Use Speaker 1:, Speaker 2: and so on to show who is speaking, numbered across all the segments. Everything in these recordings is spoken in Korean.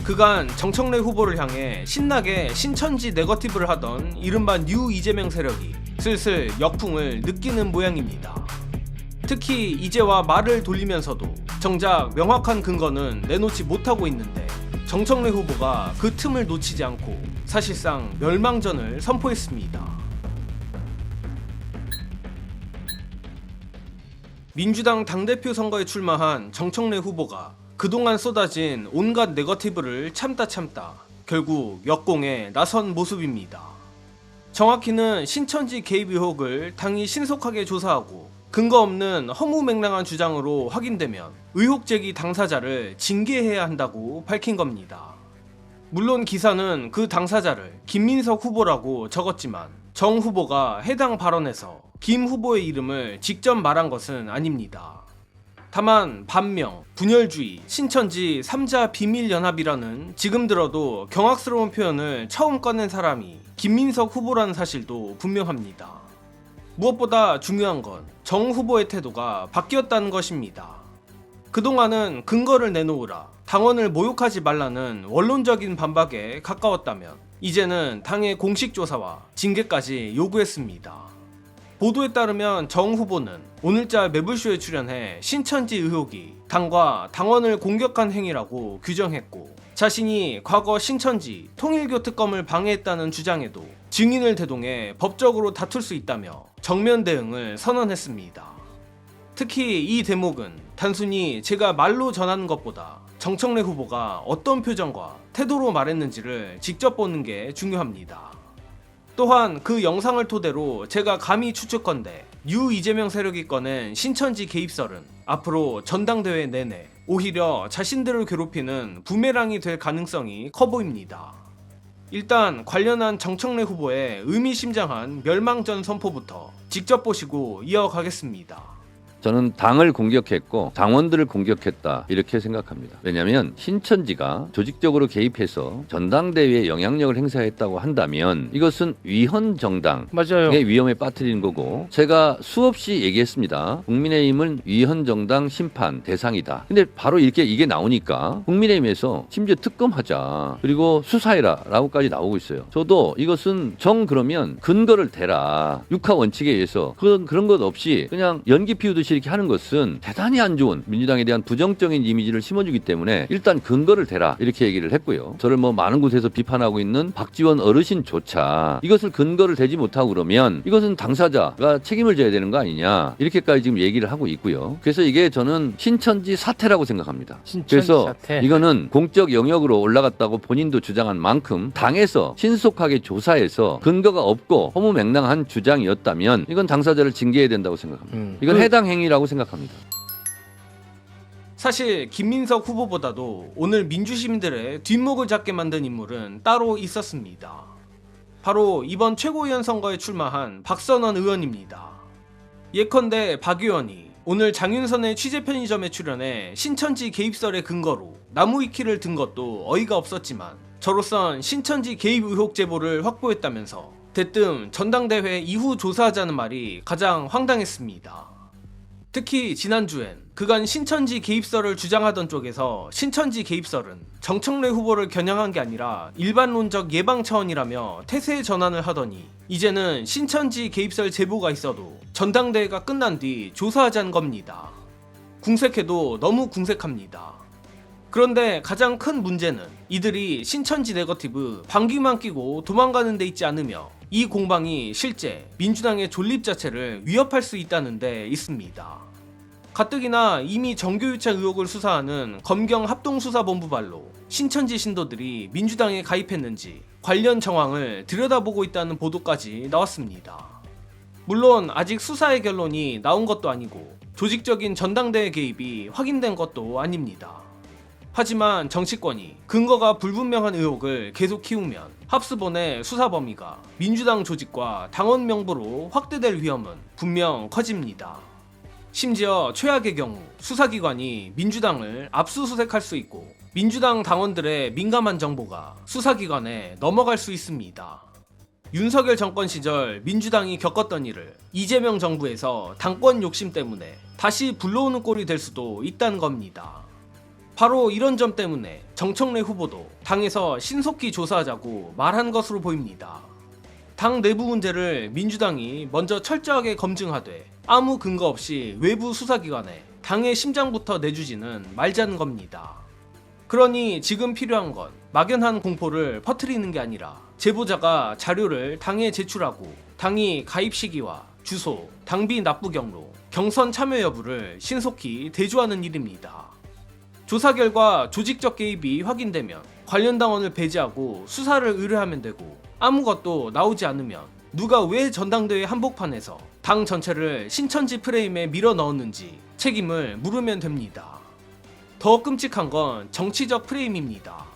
Speaker 1: 그간 정청래 후보를 향해 신나게 신천지 네거티브를 하던 이른바 뉴 이재명 세력이 슬슬 역풍을 느끼는 모양입니다. 특히 이제와 말을 돌리면서도 정작 명확한 근거는 내놓지 못하고 있는데 정청래 후보가 그 틈을 놓치지 않고 사실상 멸망전을 선포했습니다. 민주당 당대표 선거에 출마한 정청래 후보가 그동안 쏟아진 온갖 네거티브를 참다 결국 역공에 나선 모습입니다. 정확히는 신천지 개입 의혹을 당이 신속하게 조사하고 근거 없는 허무맹랑한 주장으로 확인되면 의혹 제기 당사자를 징계해야 한다고 밝힌 겁니다. 물론 기사는 그 당사자를 김민석 후보라고 적었지만 정 후보가 해당 발언에서 김 후보의 이름을 직접 말한 것은 아닙니다. 다만 반명, 분열주의, 신천지 3자 비밀연합이라는 지금 들어도 경악스러운 표현을 처음 꺼낸 사람이 김민석 후보라는 사실도 분명합니다. 무엇보다 중요한 건 정 후보의 태도가 바뀌었다는 것입니다. 그동안은 근거를 내놓으라, 당원을 모욕하지 말라는 원론적인 반박에 가까웠다면 이제는 당의 공식 조사와 징계까지 요구했습니다. 보도에 따르면 정 후보는 오늘자 매불쇼에 출연해 신천지 의혹이 당과 당원을 공격한 행위라고 규정했고 자신이 과거 신천지 통일교 특검을 방해했다는 주장에도 증인을 대동해 법적으로 다툴 수 있다며 정면 대응을 선언했습니다. 특히 이 대목은 단순히 제가 말로 전하는 것보다 정청래 후보가 어떤 표정과 태도로 말했는지를 직접 보는 게 중요합니다. 또한 그 영상을 토대로 제가 감히 추측컨대 뉴 이재명 세력이 꺼낸 신천지 개입설은 앞으로 전당대회 내내 오히려 자신들을 괴롭히는 부메랑이 될 가능성이 커 보입니다. 일단 관련한 정청래 후보의 의미심장한 멸망전 선포부터 직접 보시고 이어가겠습니다.
Speaker 2: 저는 당을 공격했고 당원들을 공격했다 이렇게 생각합니다. 왜냐하면 신천지가 조직적으로 개입해서 전당대회에 영향력을 행사했다고 한다면 이것은 위헌 정당의
Speaker 3: 맞아요.
Speaker 2: 위험에 빠뜨리는 거고 제가 수없이 얘기했습니다. 국민의힘은 위헌 정당 심판 대상이다. 근데 바로 이렇게 이게 나오니까 국민의힘에서 심지어 특검하자 그리고 수사해라 라고까지 나오고 있어요. 저도 이것은 그러면 근거를 대라. 육하 원칙에 의해서 그런 것 없이 그냥 연기 피우듯이 이렇게 하는 것은 대단히 안 좋은 민주당에 대한 부정적인 이미지를 심어주기 때문에 일단 근거를 대라 이렇게 얘기를 했고요. 저를 많은 곳에서 비판하고 있는 박지원 어르신조차 이것을 근거를 대지 못하고 그러면 이것은 당사자가 책임을 져야 되는 거 아니냐 이렇게까지 지금 얘기를 하고 있고요. 그래서 이게 저는 신천지 사태라고 생각합니다. 그래서
Speaker 3: 사태.
Speaker 2: 이거는 공적 영역으로 올라갔다고 본인도 주장한 만큼 당에서 신속하게 조사해서 근거가 없고 허무맹랑한 주장이었다면 이건 당사자를 징계해야 된다고 생각합니다. 이건 해당 행위라고 생각합니다.
Speaker 1: 사실 김민석 후보보다도 오늘 민주시민들의 뒷목을 잡게 만든 인물은 따로 있었습니다. 바로 이번 최고위원 선거에 출마한 박선원 의원입니다. 예컨대 박 의원이 오늘 장윤선의 취재 편의점에 출연해 신천지 개입설의 근거로 나무위키를 든 것도 어이가 없었지만 저로선 신천지 개입 의혹 제보를 확보했다면서 대뜸 전당대회 이후 조사하자는 말이 가장 황당했습니다. 특히 지난주엔 그간 신천지 개입설을 주장하던 쪽에서 신천지 개입설은 정청래 후보를 겨냥한 게 아니라 일반론적 예방 차원이라며 태세 전환을 하더니 이제는 신천지 개입설 제보가 있어도 전당대회가 끝난 뒤 조사하자는 겁니다. 궁색해도 너무 궁색합니다. 그런데 가장 큰 문제는 이들이 신천지 네거티브 방귀만 끼고 도망가는 데 있지 않으며 이 공방이 실제 민주당의 존립 자체를 위협할 수 있다는 데 있습니다. 가뜩이나 이미 정교유착 의혹을 수사하는 검경 합동수사본부발로 신천지 신도들이 민주당에 가입했는지 관련 정황을 들여다보고 있다는 보도까지 나왔습니다. 물론 아직 수사의 결론이 나온 것도 아니고 조직적인 전당대회 개입이 확인된 것도 아닙니다. 하지만 정치권이 근거가 불분명한 의혹을 계속 키우면 합수본의 수사 범위가 민주당 조직과 당원 명부로 확대될 위험은 분명 커집니다. 심지어 최악의 경우 수사기관이 민주당을 압수수색할 수 있고 민주당 당원들의 민감한 정보가 수사기관에 넘어갈 수 있습니다. 윤석열 정권 시절 민주당이 겪었던 일을 이재명 정부에서 당권 욕심 때문에 다시 불러오는 꼴이 될 수도 있다는 겁니다. 바로 이런 점 때문에 정청래 후보도 당에서 신속히 조사하자고 말한 것으로 보입니다. 당 내부 문제를 민주당이 먼저 철저하게 검증하되 아무 근거 없이 외부 수사기관에 당의 심장부터 내주지는 말자는 겁니다. 그러니 지금 필요한 건 막연한 공포를 퍼뜨리는 게 아니라 제보자가 자료를 당에 제출하고 당이 가입 시기와 주소, 당비 납부 경로, 경선 참여 여부를 신속히 대조하는 일입니다. 조사 결과 조직적 개입이 확인되면 관련 당원을 배제하고 수사를 의뢰하면 되고, 아무것도 나오지 않으면 누가 왜 전당대회 한복판에서 당 전체를 신천지 프레임에 밀어 넣었는지 책임을 물으면 됩니다. 더 끔찍한 건 정치적 프레임입니다.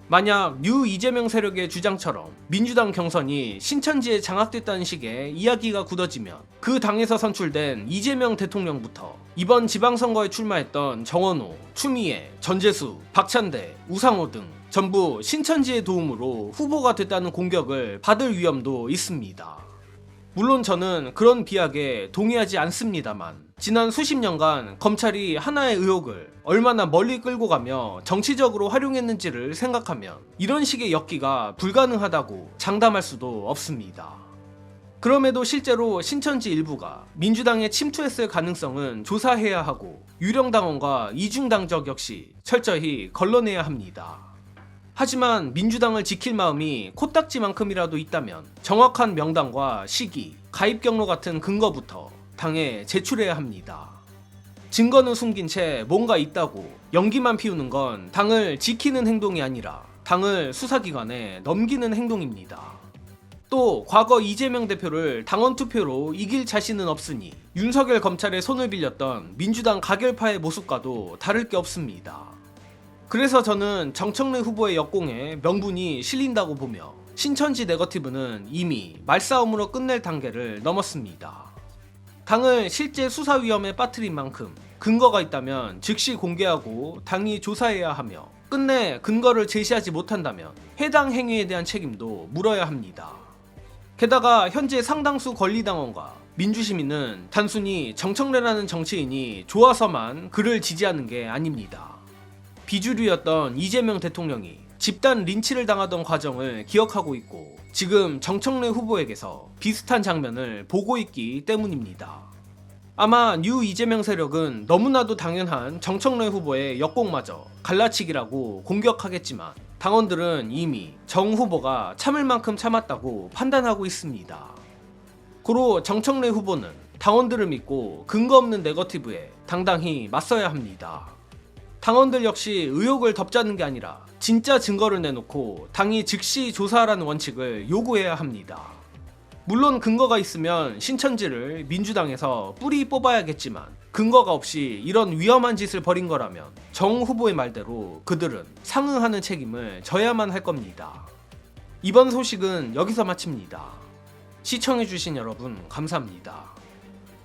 Speaker 1: 만약 뉴 이재명 세력의 주장처럼 민주당 경선이 신천지에 장악됐다는 식의 이야기가 굳어지면 그 당에서 선출된 이재명 대통령부터 이번 지방선거에 출마했던 정원호, 추미애, 전재수, 박찬대, 우상호 등 전부 신천지의 도움으로 후보가 됐다는 공격을 받을 위험도 있습니다. 물론 저는 그런 비약에 동의하지 않습니다만, 지난 수십 년간 검찰이 하나의 의혹을 얼마나 멀리 끌고 가며 정치적으로 활용했는지를 생각하면 이런 식의 엮기가 불가능하다고 장담할 수도 없습니다. 그럼에도 실제로 신천지 일부가 민주당에 침투했을 가능성은 조사해야 하고, 유령당원과 이중당적 역시 철저히 걸러내야 합니다. 하지만 민주당을 지킬 마음이 코딱지만큼이라도 있다면 정확한 명단과 시기, 가입 경로 같은 근거부터 당에 제출해야 합니다. 증거는 숨긴 채 뭔가 있다고 연기만 피우는 건 당을 지키는 행동이 아니라 당을 수사기관에 넘기는 행동입니다. 또 과거 이재명 대표를 당원 투표로 이길 자신은 없으니 윤석열 검찰의 손을 빌렸던 민주당 가결파의 모습과도 다를 게 없습니다. 그래서 저는 정청래 후보의 역공에 명분이 실린다고 보며 신천지 네거티브는 이미 말싸움으로 끝낼 단계를 넘었습니다. 당을 실제 수사 위험에 빠뜨린 만큼 근거가 있다면 즉시 공개하고 당이 조사해야 하며, 끝내 근거를 제시하지 못한다면 해당 행위에 대한 책임도 물어야 합니다. 게다가 현재 상당수 권리당원과 민주시민은 단순히 정청래라는 정치인이 좋아서만 그를 지지하는 게 아닙니다. 비주류였던 이재명 대통령이 집단 린치를 당하던 과정을 기억하고 있고, 지금 정청래 후보에게서 비슷한 장면을 보고 있기 때문입니다. 아마 뉴 이재명 세력은 너무나도 당연한 정청래 후보의 역공마저 갈라치기라고 공격하겠지만, 당원들은 이미 정 후보가 참을 만큼 참았다고 판단하고 있습니다. 고로 정청래 후보는 당원들을 믿고 근거 없는 네거티브에 당당히 맞서야 합니다. 당원들 역시 의혹을 덮자는 게 아니라 진짜 증거를 내놓고 당이 즉시 조사하라는 원칙을 요구해야 합니다. 물론 근거가 있으면 신천지를 민주당에서 뿌리 뽑아야겠지만, 근거가 없이 이런 위험한 짓을 벌인 거라면 정 후보의 말대로 그들은 상응하는 책임을 져야만 할 겁니다. 이번 소식은 여기서 마칩니다. 시청해주신 여러분 감사합니다.